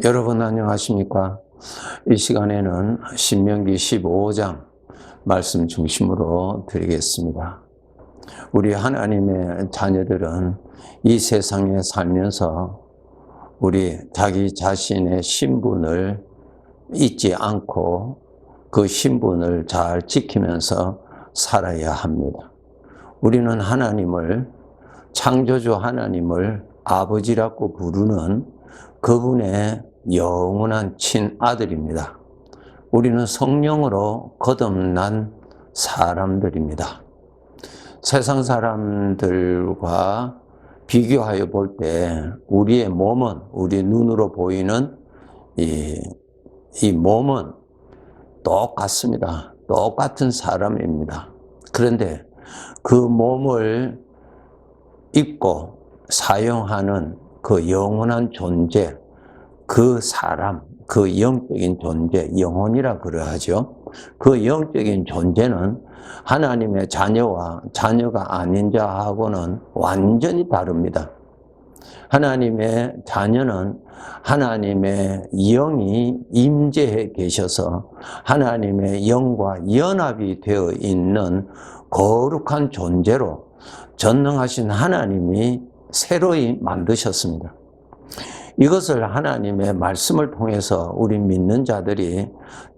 여러분 안녕하십니까? 이 시간에는 신명기 15장 말씀 중심으로 드리겠습니다. 우리 하나님의 자녀들은 이 세상에 살면서 우리 자기 자신의 신분을 잊지 않고 그 신분을 잘 지키면서 살아야 합니다. 우리는 하나님을, 창조주 하나님을 아버지라고 부르는 그분의 영원한 친아들입니다. 우리는 성령으로 거듭난 사람들입니다. 세상 사람들과 비교하여 볼 때 우리의 몸은, 우리 눈으로 보이는 이 몸은 똑같습니다. 똑같은 사람입니다. 그런데 그 몸을 입고 사용하는 그 영원한 존재, 그 사람, 그 영적인 존재, 영혼이라 그러하죠. 그 영적인 존재는 하나님의 자녀와 자녀가 아닌 자하고는 완전히 다릅니다. 하나님의 자녀는 하나님의 영이 임재해 계셔서 하나님의 영과 연합이 되어 있는 거룩한 존재로 전능하신 하나님이 새로이 만드셨습니다. 이것을 하나님의 말씀을 통해서 우리 믿는 자들이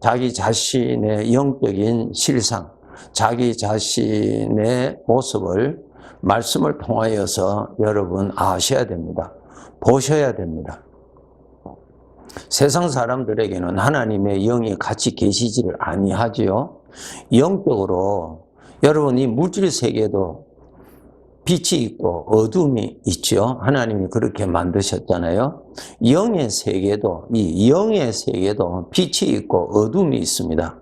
자기 자신의 영적인 실상, 자기 자신의 모습을 말씀을 통하여서 여러분 아셔야 됩니다. 보셔야 됩니다. 세상 사람들에게는 하나님의 영이 같이 계시지를 아니하지요. 영적으로 여러분 이 물질 세계도 빛이 있고 어둠이 있죠. 하나님이 그렇게 만드셨잖아요. 영의 세계도, 이 영의 세계도 빛이 있고 어둠이 있습니다.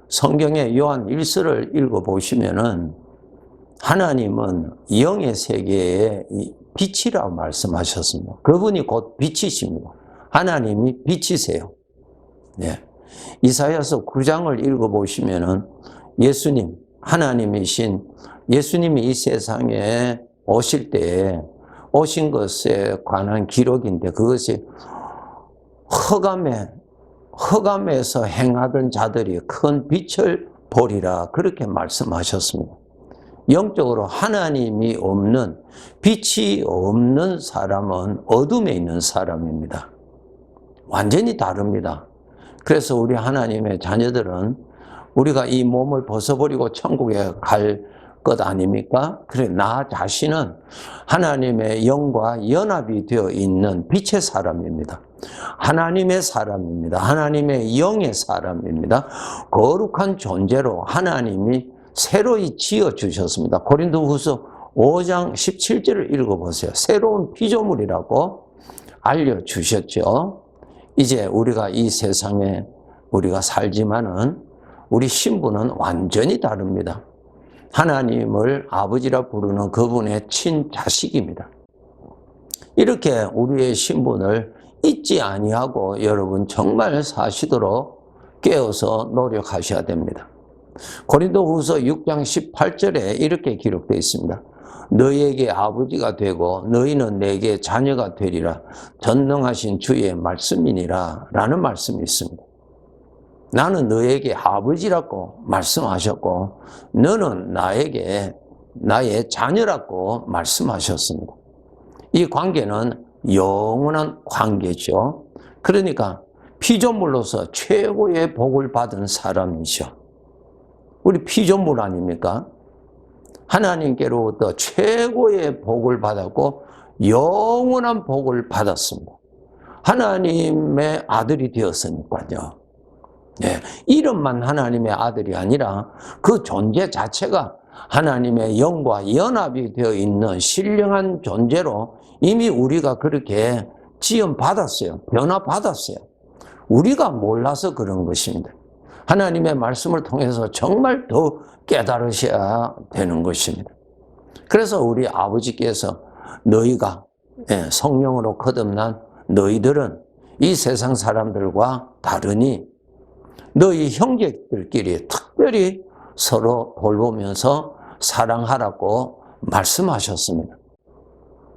성경의 요한 1서를 읽어보시면은 하나님은 영의 세계의 빛이라고 말씀하셨습니다. 그분이 곧 빛이십니다. 하나님이 빛이세요. 네. 이사야서 9장을 읽어보시면은 예수님, 하나님이신 예수님이 이 세상에 오실 때에 오신 것에 관한 기록인데 그것이 흑암에서 행하던 자들이 큰 빛을 보리라 그렇게 말씀하셨습니다. 영적으로 하나님이 없는, 빛이 없는 사람은 어둠에 있는 사람입니다. 완전히 다릅니다. 그래서 우리 하나님의 자녀들은 우리가 이 몸을 벗어버리고 천국에 갈 것 아닙니까? 그래, 나 자신은 하나님의 영과 연합이 되어 있는 빛의 사람입니다. 하나님의 사람입니다. 하나님의 영의 사람입니다. 거룩한 존재로 하나님이 새로이 지어주셨습니다. 고린도후서 5장 17절을 읽어보세요. 새로운 피조물이라고 알려주셨죠. 이제 우리가 이 세상에 우리가 살지만은 우리 신분은 완전히 다릅니다. 하나님을 아버지라 부르는 그분의 친자식입니다. 이렇게 우리의 신분을 잊지 아니하고 여러분 정말 사시도록 깨어서 노력하셔야 됩니다. 고린도후서 6장 18절에 이렇게 기록되어 있습니다. 너희에게 아버지가 되고 너희는 내게 자녀가 되리라. 전능하신 주의 말씀이니라 라는 말씀이 있습니다. 나는 너에게 아버지라고 말씀하셨고 너는 나에게 나의 자녀라고 말씀하셨습니다. 이 관계는 영원한 관계죠. 그러니까 피조물로서 최고의 복을 받은 사람이죠. 우리 피조물 아닙니까? 하나님께로부터 최고의 복을 받았고 영원한 복을 받았습니다. 하나님의 아들이 되었으니까요. 네, 이름만 하나님의 아들이 아니라 그 존재 자체가 하나님의 영과 연합이 되어 있는 신령한 존재로 이미 우리가 그렇게 지음받았어요. 변화받았어요. 우리가 몰라서 그런 것입니다. 하나님의 말씀을 통해서 정말 더 깨달으셔야 되는 것입니다. 그래서 우리 아버지께서 너희가 성령으로 거듭난 너희들은 이 세상 사람들과 다르니 너희 형제들끼리 특별히 서로 돌보면서 사랑하라고 말씀하셨습니다.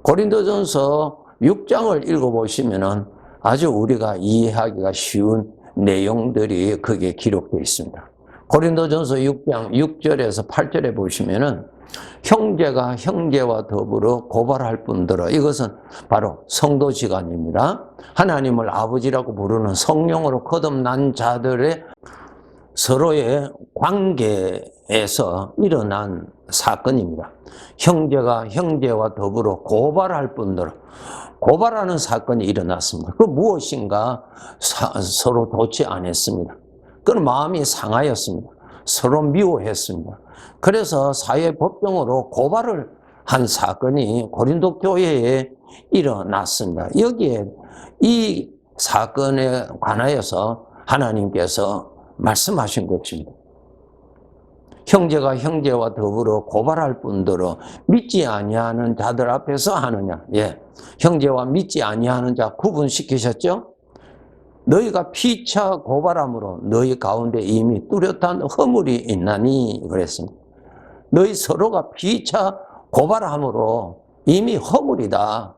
고린도전서 6장을 읽어보시면은 아주 우리가 이해하기가 쉬운 내용들이 거기에 기록되어 있습니다. 고린도전서 6장 6절에서 8절에 보시면은 형제가 형제와 더불어 고발할 뿐더러, 이것은 바로 성도지간입니다. 하나님을 아버지라고 부르는 성령으로 거듭난 자들의 서로의 관계에서 일어난 사건입니다. 형제가 형제와 더불어 고발할 뿐더러, 고발하는 사건이 일어났습니다. 그 무엇인가 서로 좋지 않았습니다. 그런 마음이 상하였습니다. 서로 미워했습니다. 그래서 사회법정으로 고발을 한 사건이 고린도 교회에 일어났습니다. 여기에 이 사건에 관하여서 하나님께서 말씀하신 것입니다. 형제가 형제와 더불어 고발할 뿐더러 믿지 아니하는 자들 앞에서 하느냐. 예, 형제와 믿지 아니하는 자 구분시키셨죠? 너희가 피차 고발함으로 너희 가운데 이미 뚜렷한 허물이 있나니 그랬습니다. 너희 서로가 피차 고발함으로 이미 허물이다.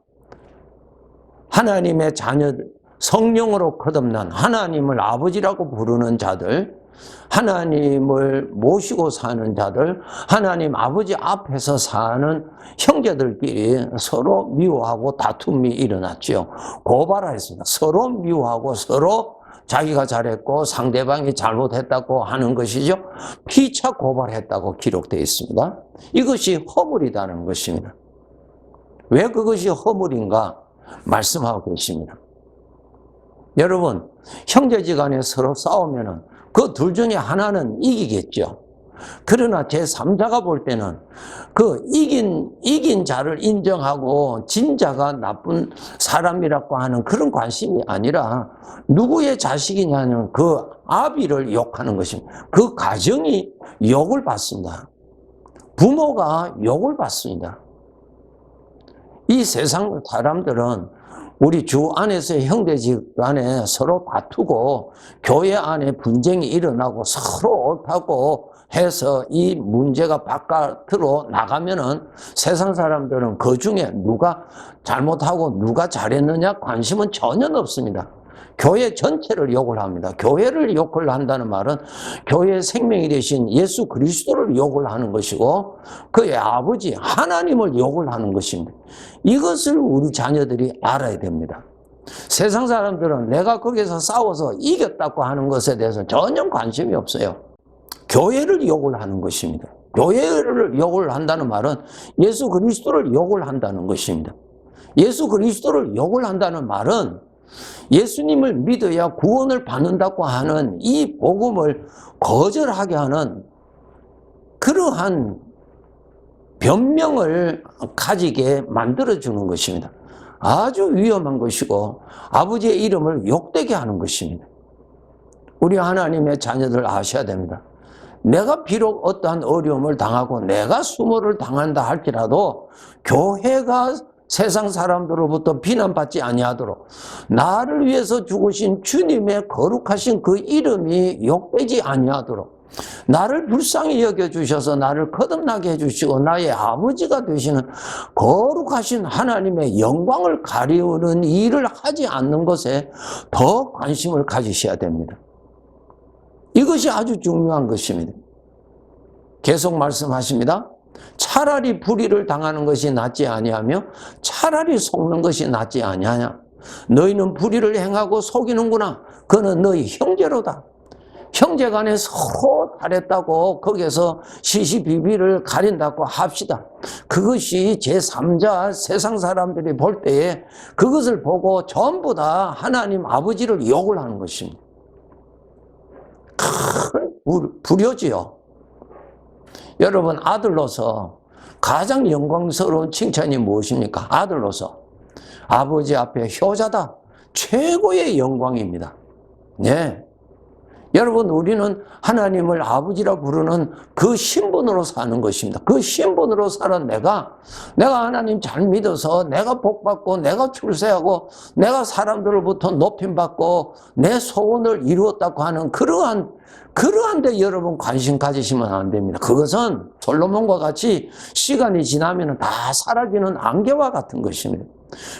하나님의 자녀들, 성령으로 거듭난 하나님을 아버지라고 부르는 자들, 하나님을 모시고 사는 자들, 하나님 아버지 앞에서 사는 형제들끼리 서로 미워하고 다툼이 일어났죠. 고발했습니다. 서로 미워하고 서로 자기가 잘했고 상대방이 잘못했다고 하는 것이죠. 피차 고발했다고 기록되어 있습니다. 이것이 허물이라는 것입니다. 왜 그것이 허물인가 말씀하고 계십니다. 여러분, 형제지간에 서로 싸우면은 그 둘 중에 하나는 이기겠죠. 그러나 제3자가 볼 때는 그 이긴 자를 인정하고 진 자가 나쁜 사람이라고 하는 그런 관심이 아니라 누구의 자식이냐는 그 아비를 욕하는 것입니다. 그 가정이 욕을 받습니다. 부모가 욕을 받습니다. 이 세상 사람들은 우리 주 안에서의 형제지간에 서로 다투고 교회 안에 분쟁이 일어나고 서로 옳다고 해서 이 문제가 바깥으로 나가면은 세상 사람들은 그 중에 누가 잘못하고 누가 잘했느냐 관심은 전혀 없습니다. 교회 전체를 욕을 합니다. 교회를 욕을 한다는 말은 교회의 생명이 되신 예수 그리스도를 욕을 하는 것이고 그의 아버지 하나님을 욕을 하는 것입니다. 이것을 우리 자녀들이 알아야 됩니다. 세상 사람들은 내가 거기서 싸워서 이겼다고 하는 것에 대해서 전혀 관심이 없어요. 교회를 욕을 하는 것입니다. 교회를 욕을 한다는 말은 예수 그리스도를 욕을 한다는 것입니다. 예수 그리스도를 욕을 한다는 말은 예수님을 믿어야 구원을 받는다고 하는 이 복음을 거절하게 하는 그러한 변명을 가지게 만들어주는 것입니다. 아주 위험한 것이고 아버지의 이름을 욕되게 하는 것입니다. 우리 하나님의 자녀들 아셔야 됩니다. 내가 비록 어떠한 어려움을 당하고 내가 수모를 당한다 할지라도 교회가 세상 사람들로부터 비난받지 아니하도록 나를 위해서 죽으신 주님의 거룩하신 그 이름이 욕되지 아니하도록 나를 불쌍히 여겨주셔서 나를 거듭나게 해주시고 나의 아버지가 되시는 거룩하신 하나님의 영광을 가리우는 일을 하지 않는 것에 더 관심을 가지셔야 됩니다. 이것이 아주 중요한 것입니다. 계속 말씀하십니다. 차라리 불의를 당하는 것이 낫지 아니하며 차라리 속는 것이 낫지 아니하냐. 너희는 불의를 행하고 속이는구나. 그는 너희 형제로다. 형제간에 서로 잘했다고 거기에서 시시비비를 가린다고 합시다. 그것이 제3자 세상 사람들이 볼 때에 그것을 보고 전부 다 하나님 아버지를 욕을 하는 것입니다. 큰 불효지요. 여러분, 아들로서 가장 영광스러운 칭찬이 무엇입니까? 아들로서 아버지 앞에 효자다. 최고의 영광입니다. 네. 여러분, 우리는 하나님을 아버지라 부르는 그 신분으로 사는 것입니다. 그 신분으로 살은 내가 하나님 잘 믿어서 내가 복받고 내가 출세하고 내가 사람들로부터 높임받고 내 소원을 이루었다고 하는 그러한데 여러분 관심 가지시면 안 됩니다. 그것은 솔로몬과 같이 시간이 지나면 다 사라지는 안개와 같은 것입니다.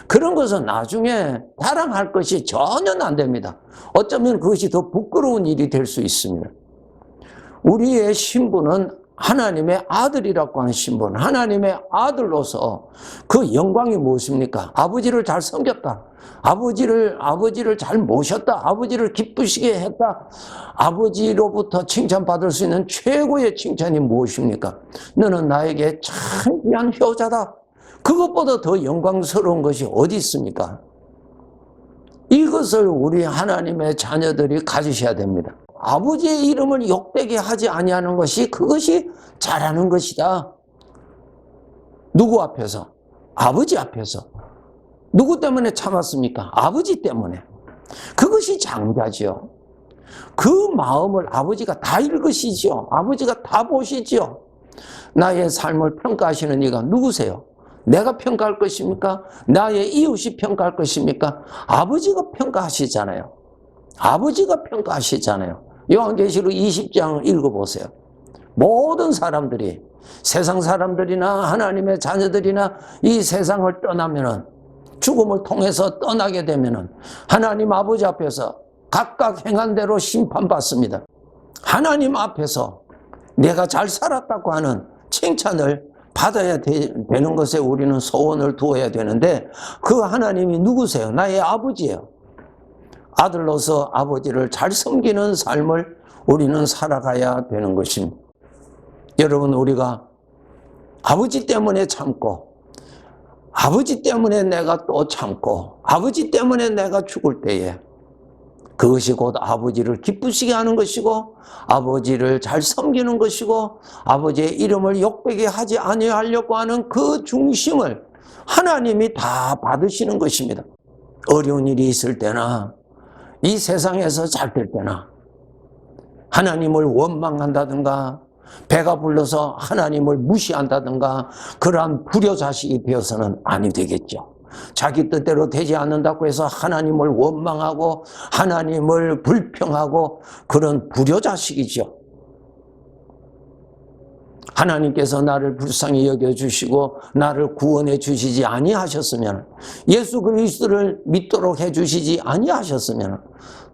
그런 것은 나중에 자랑할 것이 전혀 안 됩니다. 어쩌면 그것이 더 부끄러운 일이 될 수 있습니다. 우리의 신분은 하나님의 아들이라고 하는 신분, 하나님의 아들로서 그 영광이 무엇입니까? 아버지를 잘 섬겼다. 아버지를 잘 모셨다. 아버지를 기쁘시게 했다. 아버지로부터 칭찬받을 수 있는 최고의 칭찬이 무엇입니까? 너는 나에게 참 귀한 효자다. 그것보다 더 영광스러운 것이 어디 있습니까? 이것을 우리 하나님의 자녀들이 가지셔야 됩니다. 아버지의 이름을 욕되게 하지 아니하는 것이 그것이 잘하는 것이다. 누구 앞에서? 아버지 앞에서. 누구 때문에 참았습니까? 아버지 때문에. 그것이 장자지요. 그 마음을 아버지가 다 읽으시죠. 아버지가 다 보시죠. 나의 삶을 평가하시는 이가 누구세요? 내가 평가할 것입니까? 나의 이웃이 평가할 것입니까? 아버지가 평가하시잖아요. 아버지가 평가하시잖아요. 요한계시록 20장 읽어보세요. 모든 사람들이, 세상 사람들이나 하나님의 자녀들이나 이 세상을 떠나면은, 죽음을 통해서 떠나게 되면은 하나님 아버지 앞에서 각각 행한 대로 심판받습니다. 하나님 앞에서 내가 잘 살았다고 하는 칭찬을 받아야 되는 것에 우리는 소원을 두어야 되는데, 그 하나님이 누구세요? 나의 아버지예요. 아들로서 아버지를 잘 섬기는 삶을 우리는 살아가야 되는 것입니다. 여러분, 우리가 아버지 때문에 참고, 아버지 때문에 내가 또 참고, 아버지 때문에 내가 죽을 때에 그것이 곧 아버지를 기쁘시게 하는 것이고, 아버지를 잘 섬기는 것이고, 아버지의 이름을 욕되게 하지 아니하려고 하는 그 중심을 하나님이 다 받으시는 것입니다. 어려운 일이 있을 때나 이 세상에서 잘 될 때나 하나님을 원망한다든가 배가 불러서 하나님을 무시한다든가 그러한 불효자식이 되어서는 아니 되겠죠. 자기 뜻대로 되지 않는다고 해서 하나님을 원망하고 하나님을 불평하고 그런 불효자식이죠. 하나님께서 나를 불쌍히 여겨주시고 나를 구원해 주시지 아니하셨으면, 예수 그리스도를 믿도록 해주시지 아니하셨으면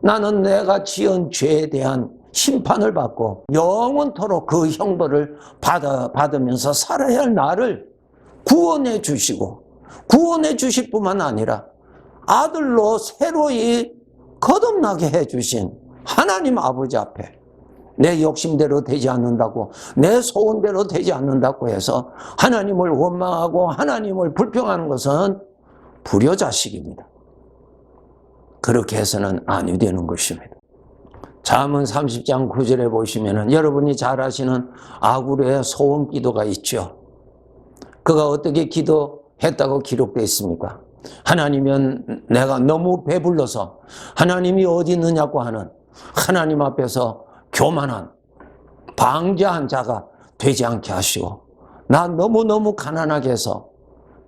나는 내가 지은 죄에 대한 심판을 받고 영원토록 그 형벌을 받으면서 살아야 할 나를 구원해 주시고, 구원해 주실 뿐만 아니라 아들로 새로이 거듭나게 해 주신 하나님 아버지 앞에 내 욕심대로 되지 않는다고, 내 소원대로 되지 않는다고 해서 하나님을 원망하고 하나님을 불평하는 것은 불효자식입니다. 그렇게 해서는 아니 되는 것입니다. 잠언 30장 9절에 보시면은 여러분이 잘 아시는 아굴의 소원 기도가 있죠. 그가 어떻게 기도했다고 기록되어 있습니까? 하나님은 내가 너무 배불러서 하나님이 어디 있느냐고 하는, 하나님 앞에서 교만한 방자한 자가 되지 않게 하시고, 나 너무너무 가난하게 해서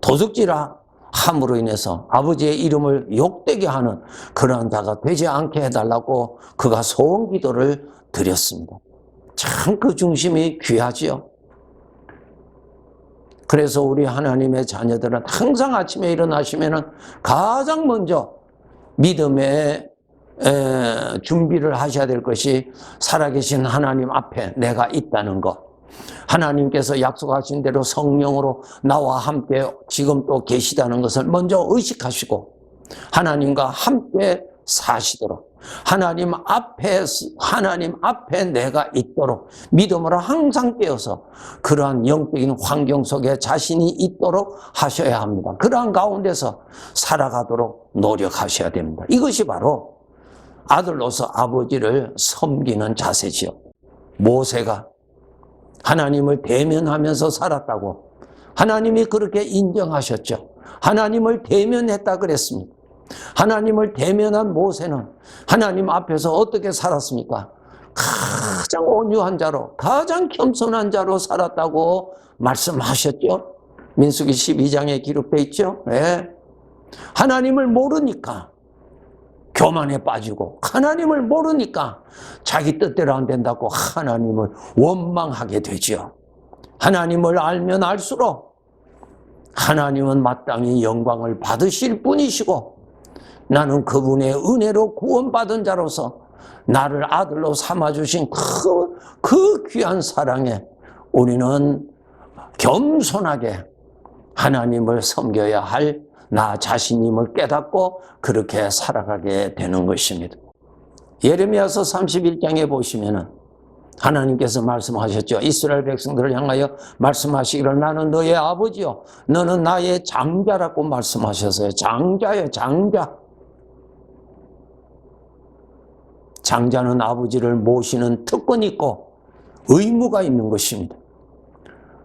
도둑질함으로 인해서 아버지의 이름을 욕되게 하는 그러한 자가 되지 않게 해달라고 그가 소원 기도를 드렸습니다. 참 그 중심이 귀하지요. 그래서 우리 하나님의 자녀들은 항상 아침에 일어나시면 가장 먼저 믿음의 준비를 하셔야 될 것이 살아계신 하나님 앞에 내가 있다는 것, 하나님께서 약속하신 대로 성령으로 나와 함께 지금 또 계시다는 것을 먼저 의식하시고 하나님과 함께 사시도록, 하나님 앞에 내가 있도록 믿음으로 항상 깨어서 그러한 영적인 환경 속에 자신이 있도록 하셔야 합니다. 그러한 가운데서 살아가도록 노력하셔야 됩니다. 이것이 바로 아들로서 아버지를 섬기는 자세지요. 모세가 하나님을 대면하면서 살았다고 하나님이 그렇게 인정하셨죠. 하나님을 대면했다 그랬습니다. 하나님을 대면한 모세는 하나님 앞에서 어떻게 살았습니까? 가장 온유한 자로, 가장 겸손한 자로 살았다고 말씀하셨죠. 민수기 12장에 기록되어 있죠. 네. 하나님을 모르니까 교만에 빠지고, 하나님을 모르니까 자기 뜻대로 안 된다고 하나님을 원망하게 되죠. 하나님을 알면 알수록 하나님은 마땅히 영광을 받으실 분이시고 나는 그분의 은혜로 구원받은 자로서 나를 아들로 삼아주신 그 귀한 사랑에 우리는 겸손하게 하나님을 섬겨야 할 나 자신임을 깨닫고 그렇게 살아가게 되는 것입니다. 예레미야서 31장에 보시면은 하나님께서 말씀하셨죠. 이스라엘 백성들을 향하여 말씀하시기를 나는 너의 아버지요 너는 나의 장자라고 말씀하셨어요. 장자예요, 장자. 장자는 아버지를 모시는 특권이 있고 의무가 있는 것입니다.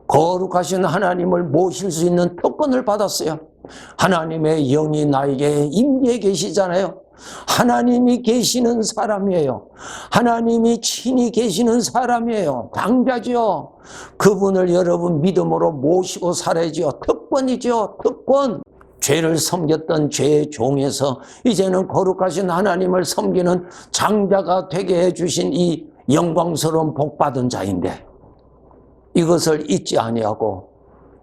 거룩하신 하나님을 모실 수 있는 특권을 받았어요. 하나님의 영이 나에게 임재해 계시잖아요. 하나님이 계시는 사람이에요. 하나님이 친히 계시는 사람이에요. 장자죠. 그분을 여러분 믿음으로 모시고 살아야죠. 특권이죠. 특권. 죄를 섬겼던 죄의 종에서 이제는 거룩하신 하나님을 섬기는 장자가 되게 해주신 이 영광스러운 복받은 자인데 이것을 잊지 아니하고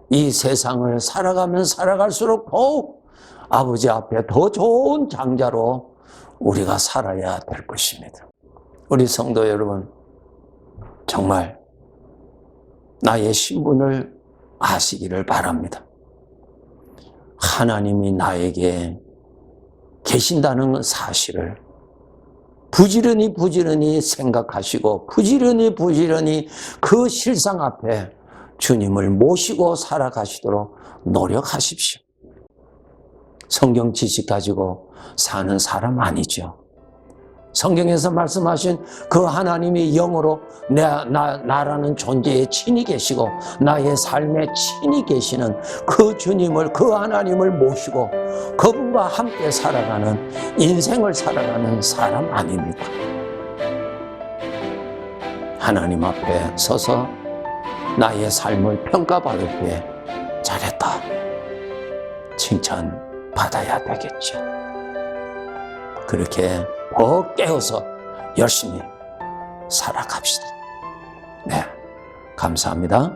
이 세상을 살아가면 살아갈수록 더욱 아버지 앞에 더 좋은 장자로 우리가 살아야 될 것입니다. 우리 성도 여러분, 정말 나의 신분을 아시기를 바랍니다. 하나님이 나에게 계신다는 사실을 부지런히 생각하시고 부지런히 그 실상 앞에 주님을 모시고 살아가시도록 노력하십시오. 성경 지식 가지고 사는 사람 아니죠. 성경에서 말씀하신 그 하나님이 영으로 나라는 존재에 친히 계시고 나의 삶에 친히 계시는 그 주님을, 그 하나님을 모시고 그분과 함께 살아가는 인생을 살아가는 사람 아닙니다. 하나님 앞에 서서 나의 삶을 평가받을 때 잘했다 칭찬받아야 되겠죠. 그렇게 더 깨어서 열심히 살아갑시다. 네, 감사합니다.